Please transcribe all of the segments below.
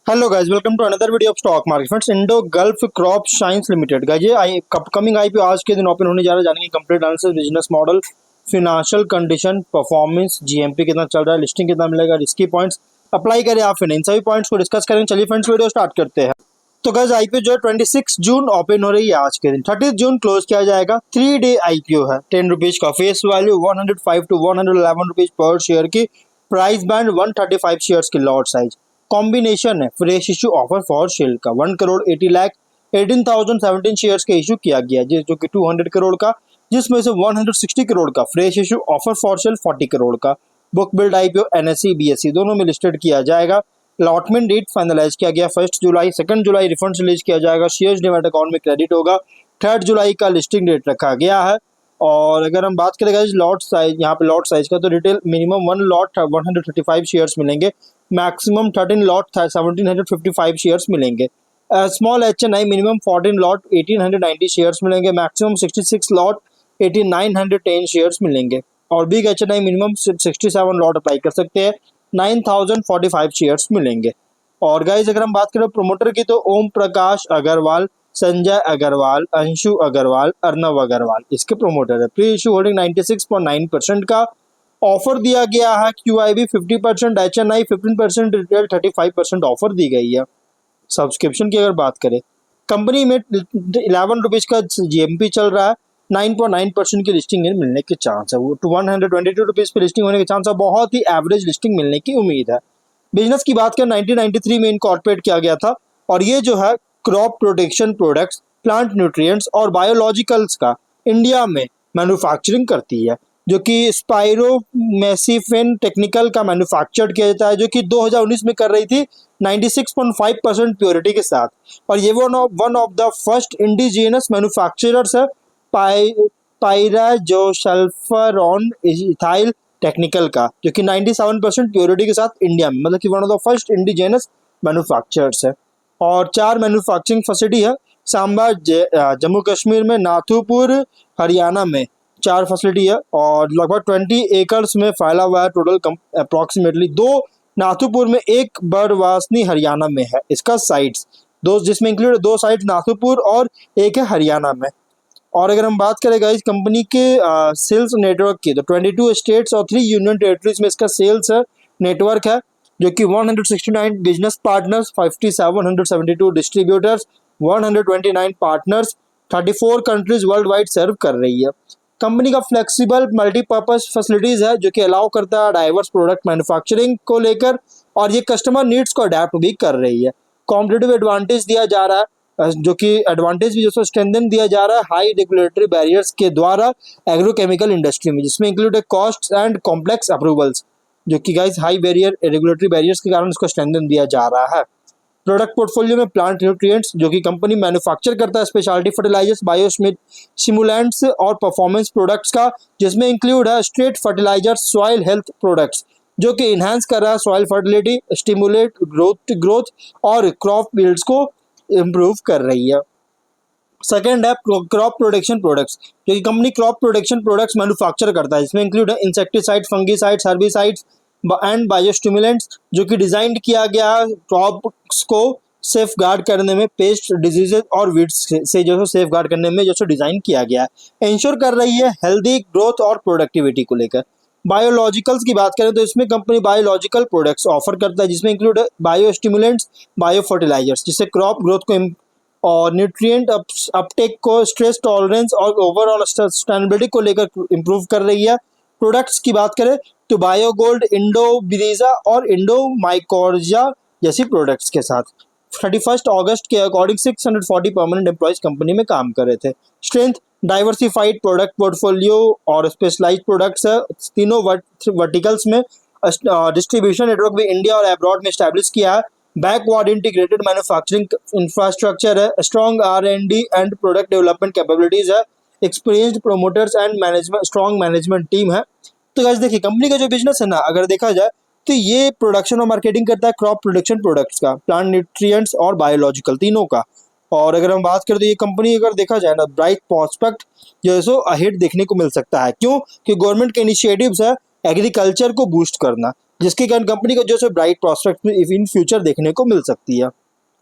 Hello guys, welcome to another video of stock market friends. Indo Gulf crop science limited guys, ये upcoming IPO आज के दिन open होने जा रहा है। जानेंगे complete analysis, business model, financial condition, performance, GMP कितना चल रहा है, लिस्टिंग कितना मिलेगा, रिस्की पॉइंट्स अप्लाई करें आप फिर इन सभी पॉइंट्स को डिस्कस करेंगे। चलिए फ्रेंड्स, वीडियो स्टार्ट करते हैं। तो गाइस, आईपीओ जो है 26 जून ओपन हो रही है आज के दिन, 30 जून क्लोज किया जाएगा। 3 डे आईपीओ है। 10 रुपीज का फेस वैल्यू, 105 टू 111 रुपीज पर शेयर की प्राइस बैंड, 135 शेयर्स की लॉट साइज। कॉम्बिनेशन है fresh issue offer for sale का 1 करोड़ 80 लाख 18,017 शेयर्स का इशू किया गया, जो कि 200 करोड़ का, जिसमें से 160 करोड़ का fresh issue offer for sale 40 crore का। Book build IPO NSE BSE दोनों में लिस्टेड किया जाएगा। अलॉटमेंट डेट फाइनलाइज किया गया 1 जुलाई। 2 जुलाई रिफंड रिलीज किया जाएगा। शेयर्स डिमेट अकाउंट में क्रेडिट होगा। 3 जुलाई का लिस्टिंग डेट रखा गया है। और अगर हम बात करें लॉट साइज, यहाँ पे लॉट साइज का, तो रिटेल मिनिमम 1 लॉट 135 शेयर्स मिलेंगे, मैक्सिमम 13 लॉट 1755 शेयर्स मिलेंगे। Small H N I minimum 14 lot 1890 shares मिलेंगे, मैक्सिमम 66 लॉट 8910 शेयर्स मिलेंगे। और big H N I minimum 67 lot apply कर सकते हैं, 9045 शेयर्स मिलेंगे। और गाइज अगर हम बात करें प्रोमोटर की, तो ओम प्रकाश अग्रवाल, संजय अग्रवाल, अंशु अग्रवाल, अर्नव अग्रवाल इसके प्रोमोटर है। प्री इशू होल्डिंग 96.9% का ऑफर दिया गया है। QIB 50%, HNI 15%, रिटेल 35% ऑफर दी गई है। सब्सक्रिप्शन की अगर बात करें, कंपनी में 11 रुपीज का GMP चल रहा है। 9.9% की लिस्टिंग मिलने के चांस है। वो 122 रुपीज पे लिस्टिंग होने के चांस है। बहुत ही एवरेज लिस्टिंग मिलने की उम्मीद है। बिजनेस की बात करें, 1993 में इनकॉर्पोरेट किया गया था। और ये जो है crop protection products, plant nutrients और बायोलॉजिकल्स का इंडिया में मैन्युफैक्चरिंग करती है, जो कि स्पाइरोमेसिफेन टेक्निकल का मैन्युफैक्चर्ड किया जाता है, जो कि 2019 में कर रही थी 96.5% प्योरिटी के साथ। और ये one of the first indigenous manufacturers है पायराजोसल्फरॉन इथाइल टेक्निकल का, जो कि 97% प्योरिटी के साथ इंडिया में, मतलब कि one of the first indigenous manufacturers है। और 4 मैन्युफैक्चरिंग फैसिलिटी है, सांबा जम्मू कश्मीर में, नाथुपुर हरियाणा में 4 फैसिलिटी है। और लगभग 20 एकर्स में फैला हुआ है टोटल, अप्रॉक्सीमेटली 2 नाथुपुर में, 1 बरवासनी हरियाणा में है इसका साइट्स, दो जिसमें इंक्लूड 2 साइट नाथुपुर और 1 है हरियाणा में। और अगर हम बात करें इस कंपनी के सेल्स नेटवर्क की, तो 22 स्टेट्स और 3 यूनियन टेरिटरीज में इसका सेल्स नेटवर्क है, जो कि 169 business partners, 5772 distributors, 129 partners, 34 countries worldwide serve कर रही है। कंपनी का फ्लेक्सिबल मल्टीपर्पज फैसिलिटीज है, जो कि अलाउ करता है डाइवर्स प्रोडक्ट मैन्युफैक्चरिंग को लेकर, और ये कस्टमर नीड्स को अडेप्ट भी कर रही है। कॉम्पिटिटिव एडवांटेज दिया जा रहा है, जो कि एडवांटेज भी जो स्ट्रेंथन दिया जा रहा है हाई रेगुलेटरी बैरियर्स के द्वारा एग्रोकेमिकल इंडस्ट्री में, जिसमें इंक्लूड है कॉस्ट एंड कॉम्प्लेक्स अप्रूवल्स, जो कि guys high barrier regulatory barriers के कारण इसको स्ट्रेंथन दिया जा रहा है। प्रोडक्ट पोर्टफोलियो में प्लांट न्यूट्रिएंट्स, जो कि कंपनी मैन्युफैक्चर करता है, स्पेशलिटी फर्टिलाइजर्स, बायोस्मिथ सिमुलेंट्स और परफॉर्मेंस प्रोडक्ट्स का, जिसमें इंक्लूड है straight fertiliser, soil health products, जो कि इन्हांस कर रहा है सॉइल फर्टिलिटी, स्टिमुलेट ग्रोथ और क्रॉप यील्ड्स को इम्प्रूव कर रही है। सेकेंड है क्रॉप प्रोटेक्शन प्रोडक्ट्स, जो कि company crop protection products manufacture करता है, जिसमें इंक्लूड है insecticide, fungicides, herbicides and biostimulants, जो कि डिजाइन किया गया है क्रॉप्स को सेफ गार्ड करने में, पेस्ट डिजीजेज और वीड्स से जो सेफ गार्ड करने में जो डिजाइन किया गया है, इंश्योर कर रही है हेल्दी ग्रोथ और प्रोडक्टिविटी को लेकर। बायोलॉजिकल्स की बात करें, तो इसमें कंपनी बायोलॉजिकल प्रोडक्ट्स ऑफर करता है, जिसमें इंक्लूड है बायोस्टिमुलेंट्स, बायो फर्टिलाइजर्स, जिससे क्रॉप ग्रोथ को और न्यूट्रिएंट अपटेक को, स्ट्रेस टॉलरेंस और ओवरऑल सस्टेनेबिलिटी को लेकर इम्प्रूव कर रही है। प्रोडक्ट्स की बात करें तो बायोगोल्ड, इंडोबिरीजा और इंडोमाइकोर्जा जैसी प्रोडक्ट्स के साथ 31 अगस्त के अकॉर्डिंग 640 परमानेंट एम्प्लॉयज कंपनी में काम कर रहे थे। स्ट्रेंथ डाइवर्सिफाइड प्रोडक्ट पोर्टफोलियो और स्पेशलाइज्ड प्रोडक्ट्स है तीनों वर्टिकल्स में। डिस्ट्रीब्यूशन नेटवर्क भी इंडिया और अब्रॉड में स्टैब्लिश किया है। बैकवर्ड इंटीग्रेटेड मैन्युफैक्चरिंग इंफ्रास्ट्रक्चर है, strong R&D and product development capabilities है, experienced promoters and management, strong management team है। तो गाइस देखिए, कंपनी का जो बिजनेस है ना, अगर देखा जाए तो ये प्रोडक्शन और मार्केटिंग करता है क्रॉप प्रोडक्शन प्रोडक्ट्स का, प्लांट न्यूट्रिएंट्स और बायोलॉजिकल तीनों का। और अगर हम बात करें तो ये कंपनी अगर देखा जाए ना, ब्राइट प्रॉस्पेक्ट जो है सो अहेड देखने को मिल सकता है। क्यों? कि गवर्नमेंट के इनिशिएटिव्स है एग्रीकल्चर को बूस्ट करना, जिसके कारण कंपनी को जो है ब्राइट प्रॉस्पेक्ट इन फ्यूचर देखने को मिल सकती है।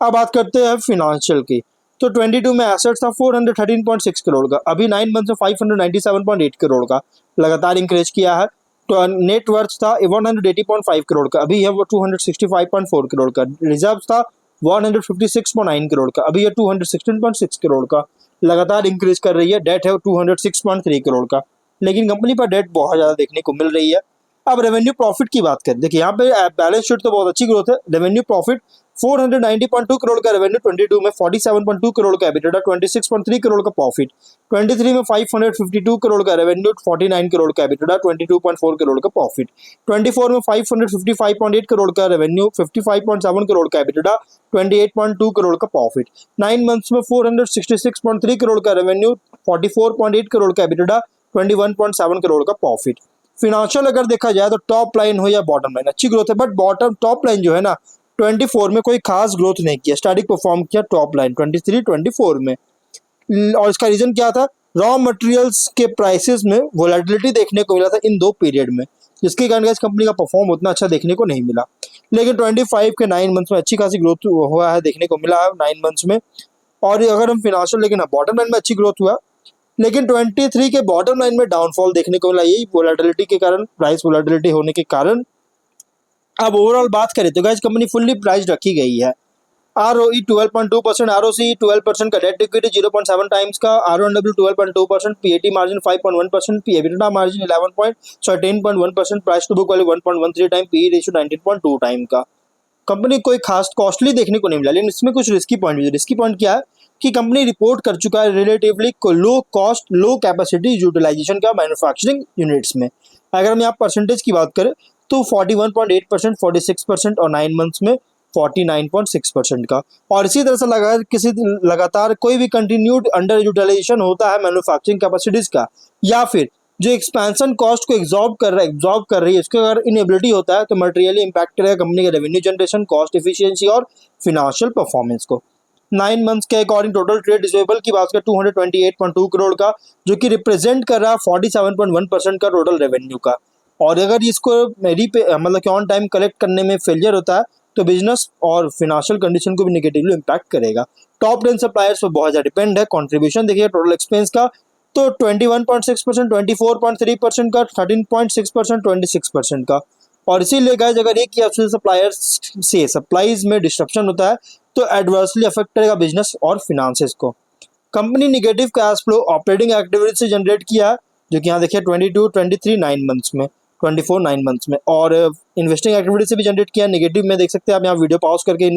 अब बात करते हैं फिनेंशियल की। तो 22 में एसेट्स था 413.6 करोड़ का, अभी 9 मंथ में 597.8 करोड़ का लगातार इंक्रीज किया है। तो नेट वर्थ था 180.5 करोड़ का, अभी है वो 265.4 करोड़ का। रिजर्व था 156.9 करोड़ का, अभी है 216.6 करोड़ का, लगातार इंक्रीज कर रही है। डेट है 206.3 करोड़ का, लेकिन कंपनी पर डेट बहुत ज़्यादा देखने को मिल रही है। अब रेवेन्यू प्रॉफिट की बात करें, देखिए यहाँ पे बैलेंस शीट तो बहुत अच्छी ग्रोथ है। रेवेन्यू प्रॉफिट 490.2 करोड़ का रेवेन्यू 22 में, 47.2 करोड़ का एबिटा, 26.3 करोड़ का प्रॉफिट। 23 में 552 करोड़ का रेवेन्यू, 49 करोड़ का एबिटा, 22.4 करोड़ का प्रॉफिट। 24 में 555.8 करोड़ का रेवेन्यू, 55.7 करोड़ का एबिटा, 28.2 करोड़ का प्रॉफिट। 9 मंथ्स में 466.3 करोड़ का रेवेन्यू, 44.8 करोड़ का एबिटा, 21.7 करोड़ का प्रॉफिट। फिनेंशियल अगर देखा जाए तो टॉप लाइन हो या बॉटम लाइन अच्छी ग्रोथ है, बट बॉटम टॉप लाइन जो है ना 24 में कोई खास ग्रोथ नहीं किया, स्टैटिक परफॉर्म किया टॉप लाइन 23-24 में। और इसका रीजन क्या था, रॉ मटेरियल्स के प्राइसेस में वोलेटिलिटी देखने को मिला था इन दो पीरियड में, जिसके कारण इस कंपनी का परफॉर्म उतना अच्छा देखने को नहीं मिला। लेकिन 25 के 9 मंथ्स में अच्छी खासी ग्रोथ हुआ है, देखने को मिला है 9 मंथ्स में। और अगर हम फिनेंशियल, लेकिन बॉटम लाइन में अच्छी ग्रोथ हुआ, लेकिन 23 के बॉटम लाइन में डाउनफॉल देखने को मिला, यही वोलेटिलिटी के कारण, प्राइस वोलेटिलिटी होने के कारण। अब ओवरऑल बात करें तो गाइस कंपनी फुल्ली प्राइस रखी गई है। ROE 12.2%, ROC 12% का, डेट इक्विटी 0.7 टाइम्स का, RONW 12.2%, PAT margin 5.1%, EBITDA margin 10.1%, price to book value 1.13 time, PE ratio 19.2 time का। कंपनी कोई खास कॉस्टली देखने को नहीं मिला, लेकिन इसमें कुछ रिस्की पॉइंट भी है। रिस्की पॉइंट क्या है कि कंपनी रिपोर्ट कर चुका है relatively low cost low capacity utilisation का मैन्युफैक्चरिंग यूनिट्स में। अगर हम यहाँ परसेंटेज की बात करें तो 41.8%, 46% और 9 मंथ्स में 49.6% का। और इसी तरह से लगातार कोई भी कंटिन्यूड अंडर यूटिलाइजेशन होता है मैन्युफैक्चरिंग कैपेसिटीज का, या फिर जो एक्सपेंशन कॉस्ट को एब्जॉर्ब कर रही है, इसके अगर इनएबिलिटी होता है तो मटेरियली इंपैक्ट करेगा कंपनी के रेवेन्यू जनरेशन, कॉस्ट एफिशिएंसी और फिनेंशियल परफॉर्मेंस को। 9 मंथ्स के अकॉर्डिंग टोटल ट्रेड रिसीवेबल की बात करें 228.2 करोड़ का, जो कि रिप्रेजेंट कर रहा है 47.1% का टोटल रेवेन्यू का। और अगर इसको मतलब कि ऑन टाइम कलेक्ट करने में फेलियर होता है तो बिजनेस और फिनेंशियल कंडीशन को भी निगेटिवली इंपैक्ट करेगा। टॉप 10 सप्लायर्स पर बहुत ज़्यादा डिपेंड है। कंट्रीब्यूशन देखिए टोटल एक्सपेंस का तो 21.6%, 24.3% का, 13.6%, 26% का। और इसीलिए गाइस अगर एक या दूसरे सप्लायर्स से सप्लाईज में डिस्ट्रप्शन होता है तो एडवर्सली अफेक्ट करेगा बिजनेस और फिनेंसेस को। Company negative cash flow operating activity से जनरेट किया, जो कि यहाँ देखिए 22, 23 9 मंथ्स में, 24 9 मंथ्स में, और इन्वेस्टिंग एक्टिविटी से भी जनरेट किया नेगेटिव में। देख सकते हैं आप यहाँ वीडियो पॉज करके,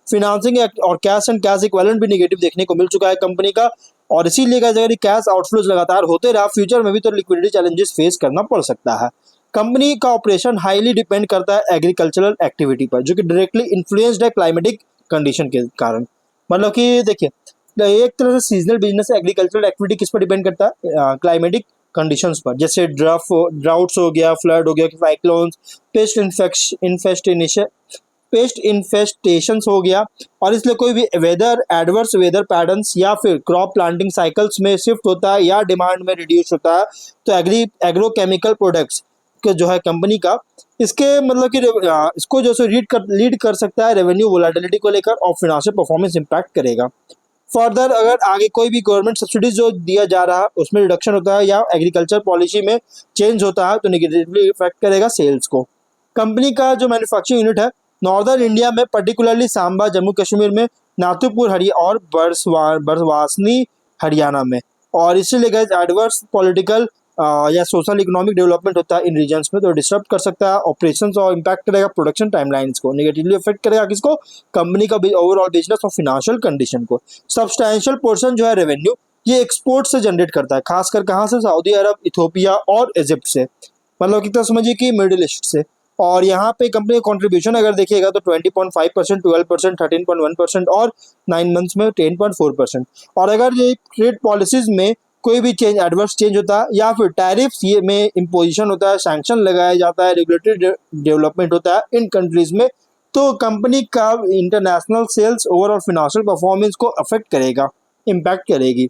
फिनेंसिंग और कैश एंड कैश इक्विवेलेंट भी नेगेटिव देखने को मिल चुका है कंपनी का। और इसीलिए अगर कैश आउटफ्लोज लगातार होते रहा फ्यूचर में भी तो लिक्विडिटी चैलेंजेस फेस करना पड़ सकता है। कंपनी का ऑपरेशन हाईली डिपेंड करता है एग्रीकल्चरल एक्टिविटी पर, जो कि डायरेक्टली इन्फ्लुएंस्ड है क्लाइमेटिक कंडीशन के कारण। मतलब कि देखिए एक तरह से सीजनल बिजनेस एग्रीकल्चरल एक्टिविटी किस पर डिपेंड करता है, क्लाइमेटिक कंडीशंस पर, जैसे ड्राउट्स हो गया, फ्लड हो गया, साइक्लोन्स, पेस्ट इन्फेस्टेशंस हो गया। और इसलिए कोई भी एडवर्स वेदर पैटर्न्स या फिर क्रॉप प्लांटिंग साइकिल्स में शिफ्ट होता है या डिमांड में रिड्यूस होता है तो एग्रोकेमिकल प्रोडक्ट्स के जो है कंपनी का, इसके मतलब कि इसको जो है लीड कर सकता है रेवेन्यू वोलेटिलिटी को लेकर और फिनेंशियल परफॉर्मेंस इंपैक्ट करेगा। फर्दर अगर आगे कोई भी गवर्नमेंट सब्सिडीज जो दिया जा रहा है उसमें रिडक्शन होता है या एग्रीकल्चर पॉलिसी में चेंज होता है तो नेगेटिवली इफेक्ट करेगा सेल्स को। कंपनी का जो मैन्युफैक्चरिंग यूनिट है नॉर्दर्न इंडिया में, पर्टिकुलरली सांबा जम्मू कश्मीर में, नाथुपुर हरियाणा और बरवासनी हरियाणा में। और इसीलिए एडवर्स पॉलिटिकल या सोशल इकोनॉमिक डेवलपमेंट होता है इन रीजन्स में तो डिस्टर्ब कर सकता है ऑपरेशंस और इम्पैक्ट करेगा प्रोडक्शन टाइमलाइंस को, नेगेटिवली इफेक्ट करेगा किसको, कंपनी का ओवरऑल बिजनेस और फिनेंशियल कंडीशन को। सब्सटैंशियल पोर्शन जो है रेवेन्यू ये एक्सपोर्ट से जनरेट करता है, खासकर कहाँ से, सऊदी अरब, इथोपिया और इजिप्ट से, मतलब कितना समझिए कि मिडिल ईस्ट से। और यहाँ पे कंपनी का कॉन्ट्रीब्यूशन अगर देखिएगा तो 20.5%, 12%, 13.1% और 9 मंथ्स में 10.4%। और अगर ये ट्रेड पॉलिसीज में कोई भी चेंज, एडवर्स चेंज होता है या फिर टैरिफ्स ये में इम्पोजिशन होता है, सैंक्शन लगाया जाता है, रेगुलेटरी डेवलपमेंट होता है इन कंट्रीज में, तो कंपनी का international sales overall financial performance को अफेक्ट करेगा, इम्पैक्ट करेगी।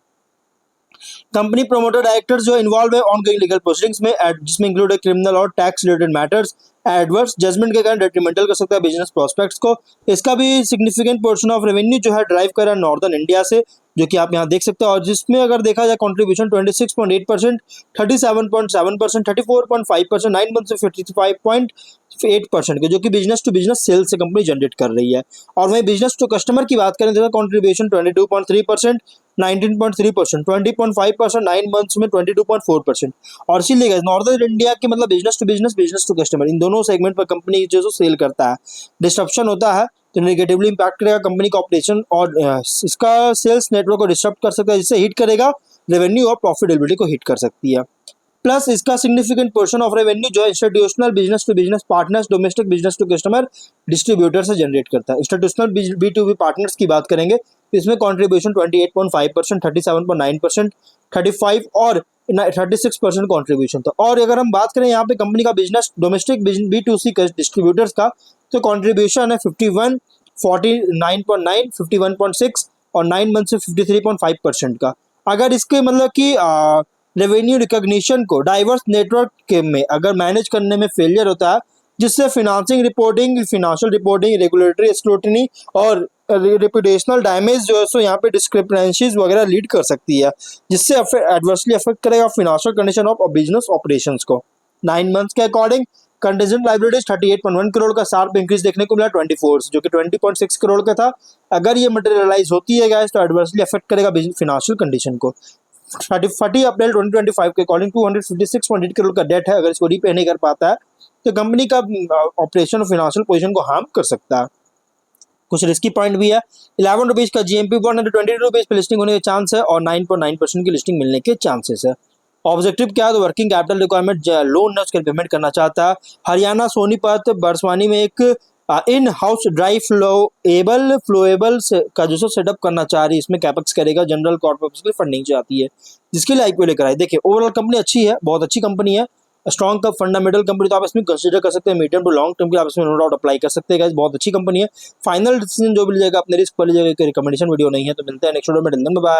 कंपनी प्रमोटर डायरेक्टर्स जो इन्वॉल्व है ऑनगोइंग लीगल प्रोसीडिंग्स में, जिसमें इंक्लूड क्रिमिनल और tax related matters, adverse judgement के कारण डेट्रीमेंटल कर सकता है बिजनेस प्रोस्पेक्ट्स को। इसका भी सिग्निफिकेंट पोर्शन ऑफ रेवेन्यू जो है ड्राइव कर रहा है नॉर्दर्न इंडिया से, जो कि आप यहाँ देख सकते हो, और जिसमें अगर देखा जाए कंट्रीब्यूशन 26.8%, 37.7%, 34.5%, 9 मंथ से 55.8% के, जो कि बिजनेस टू बिजनेस सेल से कंपनी जनरेट कर रही है। और वहीं बिजनेस टू कस्टमर की बात करें तो कंट्रीब्यूशन 22.3%, 19.3%, 20.5%, 9 मंथ्स में 22.4%। और इसीलिए नॉर्दर्न इंडिया के मतलब बिजनेस टू कस्टमर इन दोनों सेगमेंट पर कंपनी जो सेल करता है, डिस्ट्रप्शन होता है तो नेगेटिवली इंपैक्ट करेगा कंपनी का ऑपरेशन, और इसका सेल्स नेटवर्क को डिस्टर्ब कर सकता है, जिससे हिट करेगा रेवेन्यू और प्रॉफिटेबिलिटी को हिट कर सकती है। प्लस इसका सिग्निफिकेंट पोर्शन ऑफ रेवेन्यू जो है institutional business to business partners, domestic business to customer, distributor से जनरेट करता है। इंस्टीट्यूशनल B2B पार्टनर्स की बात करेंगे तो इसमें कंट्रीब्यूशन 28.5%, 37.9%, 35 और 36% कंट्रीब्यूशन था। और अगर हम बात करें यहाँ पे कंपनी का बिजनेस डोमेस्टिक B2C डिस्ट्रीब्यूटर्स का, तो कंट्रीब्यूशन है 51, 49.9, 51.6 और 9 मंथ से 53.5% का। अगर इसके मतलब कि रेवेन्यू रिकॉग्निशन को डाइवर्स नेटवर्क के में अगर मैनेज करने में फेलियर होता है, जिससे financing reporting, financial reporting, regulatory scrutiny और रेपुटेशनल डैमेज जो है सो यहाँ पे डिस्क्रिपेंसीज वगैरह लीड कर सकती है, जिससे एडवर्सली अफेक्ट करेगा financial condition of business operations को। 9 मंथ्स के अकॉर्डिंग कंटीजेंट लाइबिलिटीज 38.1 करोड़ का शार्प इंक्रीज देखने को मिला 24 जो कि 20.6 करोड़ का था। अगर ये मटेरियलाइज होती है गाइस तो एडवर्सली अफेक्ट करेगा फाइनेंशियल कंडीशन को। 30 अप्रैल 2025 के अकॉर्डिंग 256.8 करोड़ का डेट है। अगर इसको रीपे नहीं कर पाता है तो कंपनी का ऑपरेशन और फाइनेंशियल पोजीशन को हार्म कर सकता है। कुछ रिस्की पॉइंट भी है। 11 रुपीज का GMP 120 रुपीज पे लिस्टिंग होने के चांस है और 9.9% की लिस्टिंग मिलने के चांसेस है। ऑब्जेक्टिव क्या है तो वर्किंग कैपिटल रिक्वायरमेंट लोन है उसके पेमेंट करना चाहता है। हरियाणा सोनीपत बरसवानी में एक इन हाउस ड्राई फ्लोएबल का जो सेटअप करना चाह रही है, इसमें कैपेक्स करेगा, जनरल कॉर्पोरेट की फंडिंग चाहती है, जिसके लिए IPO लेकर आई। देखिए ओवरऑल कंपनी अच्छी है, बहुत अच्छी कंपनी है, स्ट्रॉन्ग का फंडामेंटल कंपनी, तो आप इसमें कंसीडर कर सकते हैं। मीडियम टू लॉन्ग टर्म की आप इसमें नो डाउट अप्लाई कर सकते हैं। बहुत अच्छी कंपनी है। फाइनल डिसीजन जो भी लीजिएगा अपने रिस्क पर लीजिएगा, रिकमेंडेशन वीडियो नहीं है। तो मिलते हैं नेक्स्ट वीडियो में। बाय।